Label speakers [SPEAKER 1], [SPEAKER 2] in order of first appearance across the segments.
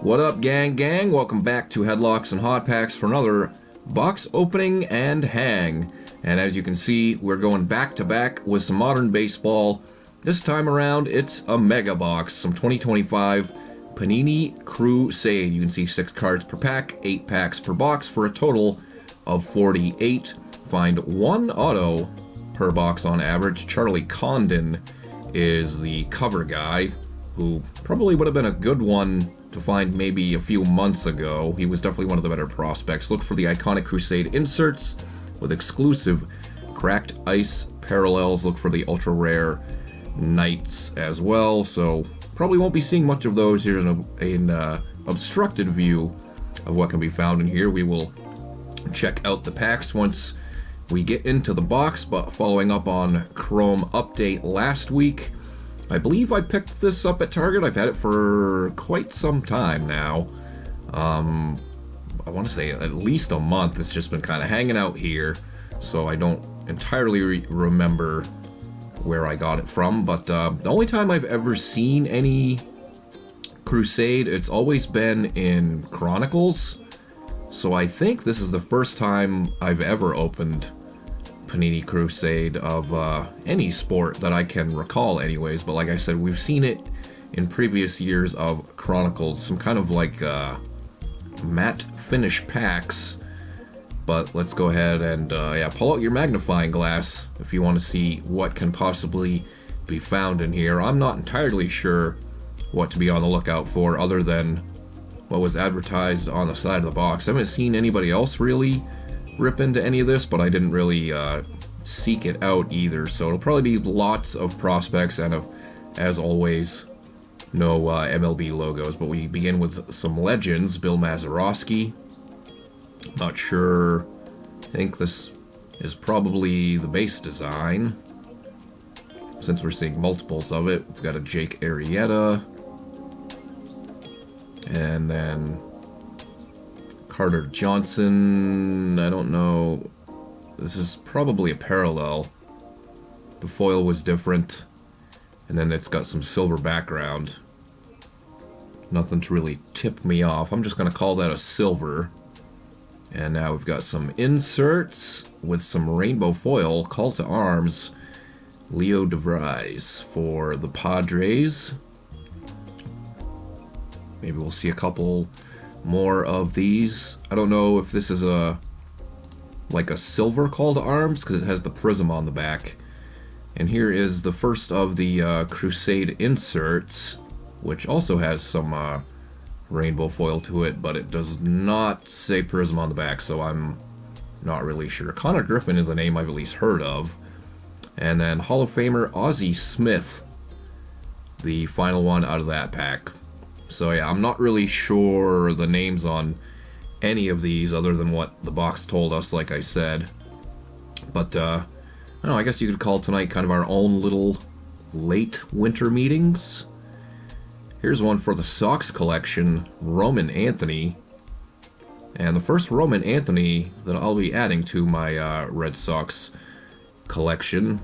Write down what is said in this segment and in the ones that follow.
[SPEAKER 1] What up, gang? Welcome back to Headlocks and Hot Packs for another box opening and hang. And as you can see, we're going back to back with some modern baseball. This time around, it's a mega box, some 2025 Panini Crusade. You can see 6 cards per pack, 8 packs per box for a total of 48. Find 1 auto per box on average. Charlie Condon is the cover guy, who probably would have been a good one to find maybe a few months ago. He was definitely one of the better prospects. Look for the iconic Crusade inserts with exclusive cracked ice parallels. Look for the ultra rare Knights as well. So probably won't be seeing much of those. Here's an obstructed view of what can be found in here. We will check out the packs once we get into the box, but following up on Chrome update last week, I believe I picked this up at Target. I've had it for quite some time now. I want to say at least a month. It's just been kind of hanging out here, so I don't entirely remember where I got it from. But the only time I've ever seen any Crusade, it's always been in Chronicles. So I think this is the first time I've ever opened Panini Crusade of any sport that I can recall anyways. But like I said, we've seen it in previous years of Chronicles, some kind of like matte finish packs. But let's go ahead and pull out your magnifying glass if you want to see what can possibly be found in here. I'm not entirely sure what to be on the lookout for other than what was advertised on the side of the box. I haven't seen anybody else really rip into any of this, but I didn't really seek it out either. So it'll probably be lots of prospects and, as always, no MLB logos. But we begin with some legends. Bill Mazeroski. Not sure. I think this is probably the base design, since we're seeing multiples of it. We've got a Jake Arrieta. And then Carter Johnson. I don't know. This is probably a parallel. The foil was different. And then it's got some silver background. Nothing to really tip me off. I'm just going to call that a silver. And now we've got some inserts with some rainbow foil. Call to arms. Leo DeVries for the Padres. Maybe we'll see a couple more of these. I don't know if this is like a silver call to arms because it has the prism on the back. And here is the first of the Crusade inserts, which also has some rainbow foil to it, but it does not say prism on the back, so I'm not really sure. Connor Griffin is a name I've at least heard of. And then Hall of Famer Ozzie Smith, the final one out of that pack. So yeah, I'm not really sure the names on any of these other than what the box told us, like I said. But, I don't know, I guess you could call tonight kind of our own little late winter meetings. Here's one for the Sox collection, Roman Anthony. And the first Roman Anthony that I'll be adding to my Red Sox collection.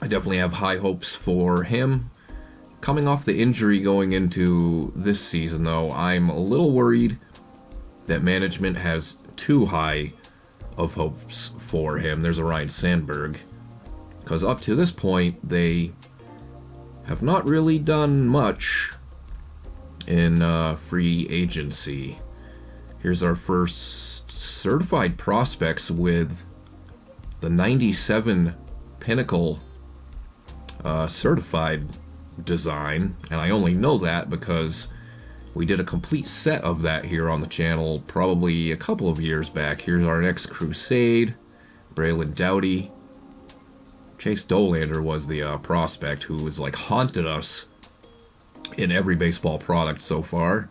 [SPEAKER 1] I definitely have high hopes for him. Coming off the injury going into this season, though, I'm a little worried that management has too high of hopes for him. There's a Ryan Sandberg. Because up to this point, they have not really done much in free agency. Here's our first certified prospects with the 97 Pinnacle certified design, and I only know that because we did a complete set of that here on the channel probably a couple of years back. Here's our next Crusade, Braylon Doughty. Chase Dolander was the prospect who has like haunted us in every baseball product so far.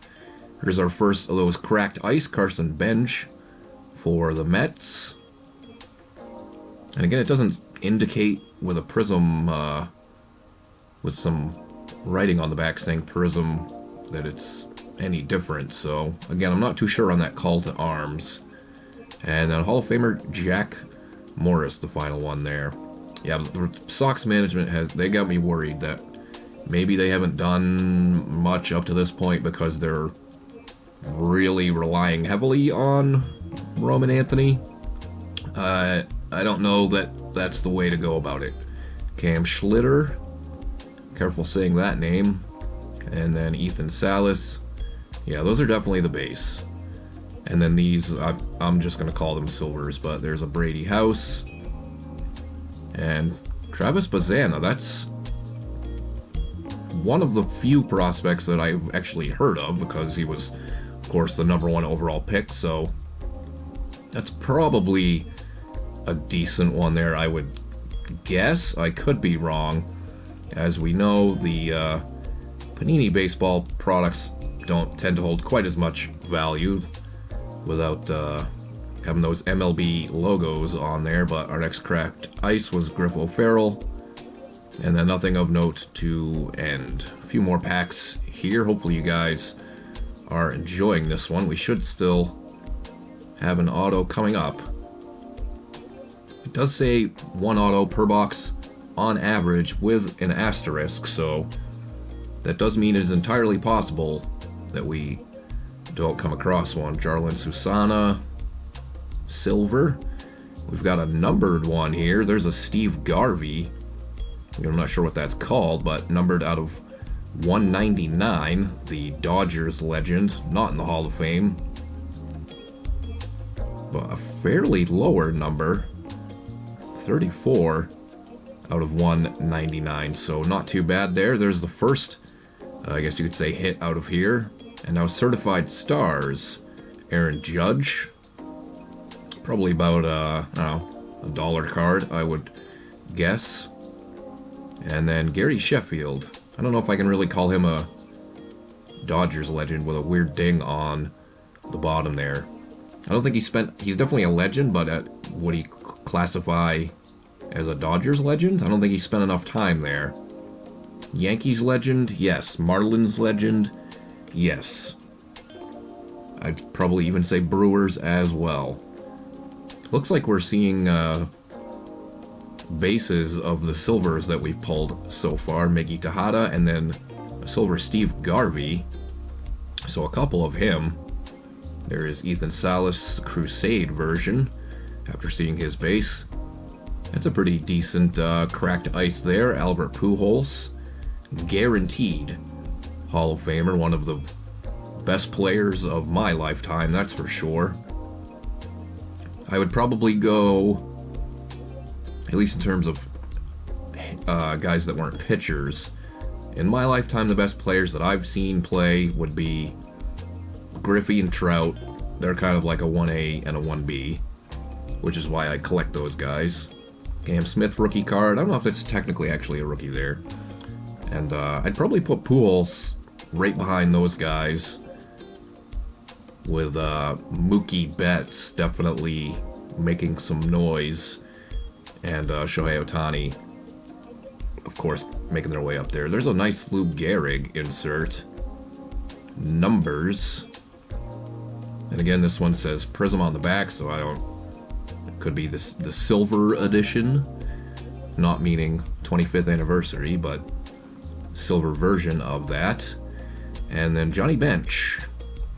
[SPEAKER 1] Here's our first of those cracked ice, Carson Bench for the Mets. And again, it doesn't indicate with a prism with some writing on the back saying prism that it's any different. So again, I'm not too sure on that call to arms. And then Hall of Famer Jack Morris, the final one there. Yeah, the Sox management they got me worried that maybe they haven't done much up to this point because they're really relying heavily on Roman Anthony. I don't know that that's the way to go about it. Cam Schlitter, careful saying that name, and then Ethan Salas. Yeah, those are definitely the base. And then these, I'm just going to call them silvers, but there's a Brady House. And Travis Bazana, that's one of the few prospects that I've actually heard of, because he was, of course, the #1 overall pick, so that's probably a decent one there, I would guess. I could be wrong. As we know, the Panini baseball products don't tend to hold quite as much value without having those MLB logos on there, but our next cracked ice was Griff O'Farrell, and then nothing of note to end. A few more packs here. Hopefully you guys are enjoying this one. We should still have an auto coming up. It does say 1 auto per box on average with an asterisk, so that does mean it is entirely possible that we don't come across one. Jarlin Susana, silver. We've got a numbered one here. There's a Steve Garvey. I'm not sure what that's called, but numbered out of 199. The Dodgers legend, not in the Hall of Fame, but a fairly lower number. 34 out of 199, so not too bad there. There's the first, I guess you could say, hit out of here. And now certified stars, Aaron Judge, probably about I don't know, $1 card, I would guess. And then Gary Sheffield. I don't know if I can really call him a Dodgers legend with a weird ding on the bottom there. I don't think he's definitely a legend, but would he classify as a Dodgers legend? I don't think he spent enough time there. Yankees legend, yes. Marlins legend, yes. I'd probably even say Brewers as well. Looks like we're seeing bases of the silvers that we've pulled so far. Miggy Tejada, and then a silver Steve Garvey. So a couple of him. There is Ethan Salas, Crusade version, after seeing his base. That's a pretty decent cracked ice there. Albert Pujols, guaranteed Hall of Famer, one of the best players of my lifetime, that's for sure. I would probably go, at least in terms of guys that weren't pitchers, in my lifetime, the best players that I've seen play would be Griffey and Trout. They're kind of like a 1A and a 1B, which is why I collect those guys. Cam Smith rookie card. I don't know if it's technically actually a rookie there. And I'd probably put Pujols right behind those guys, with Mookie Betts definitely making some noise, and Shohei Ohtani, of course, making their way up there. There's a nice Lou Gehrig insert. Numbers. And again, this one says Prism on the back, so I don't... It could be the silver edition, not meaning 25th anniversary, but silver version of that. And then Johnny Bench,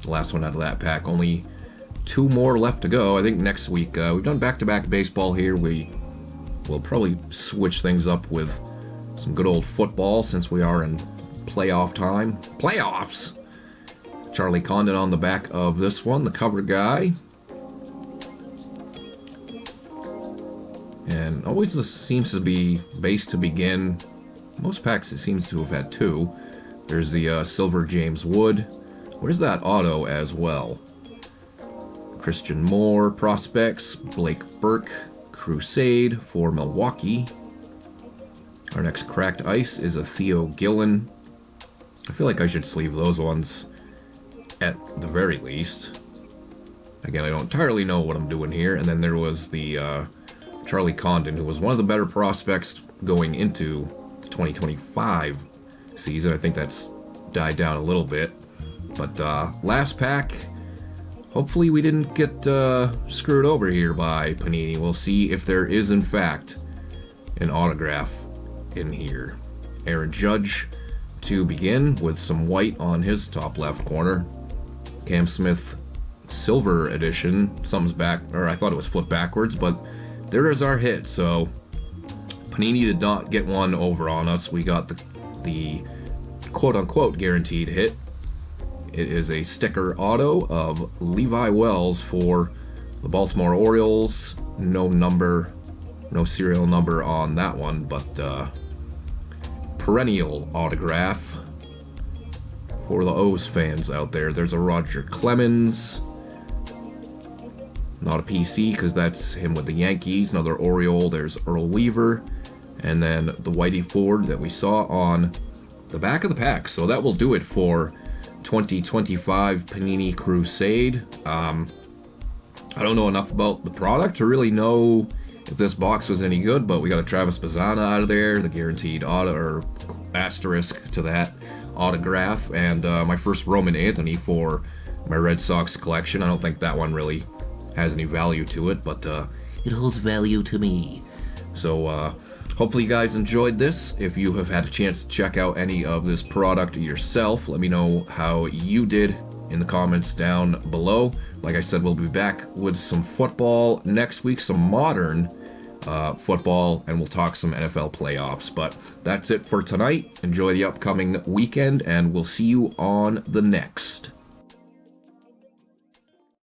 [SPEAKER 1] the last one out of that pack. Only 2 more left to go. I think next week, we've done back-to-back baseball here. We will probably switch things up with some good old football, since we are in playoff time. Playoffs! Charlie Condon on the back of this one, the cover guy. And always this seems to be base to begin. Most packs it seems to have had 2. There's the silver James Wood. Where's that auto as well? Christian Moore prospects. Blake Burke, Crusade for Milwaukee. Our next cracked ice is a Theo Gillen. I feel like I should sleeve those ones at the very least. Again, I don't entirely know what I'm doing here. And then there was the Charlie Condon, who was one of the better prospects going into the 2025 season. I think that's died down a little bit. But last pack, hopefully we didn't get screwed over here by Panini. We'll see if there is, in fact, an autograph in here. Aaron Judge to begin, with some white on his top left corner. Cam Smith silver edition. Something's back, or I thought it was flipped backwards, but there is our hit. So Panini did not get one over on us. We got the quote-unquote guaranteed hit. It is a sticker auto of Levi Wells for the Baltimore Orioles. No number, no serial number on that one, but perennial autograph for the O's fans out there. There's a Roger Clemens. Not a PC, because that's him with the Yankees. Another Oriole. There's Earl Weaver. And then the Whitey Ford that we saw on the back of the pack. So that will do it for 2025 Panini Crusade. I don't know enough about the product to really know if this box was any good, but we got a Travis Bazzana out of there, the guaranteed auto, or asterisk to that autograph, and my first Roman Anthony for my Red Sox collection. I don't think that one really has any value to it, but it holds value to me. So hopefully you guys enjoyed this. If you have had a chance to check out any of this product yourself, let me know how you did in the comments down below. Like I said, we'll be back with some football next week, some modern football, and we'll talk some NFL playoffs. But that's it for tonight. Enjoy the upcoming weekend, and we'll see you on the next.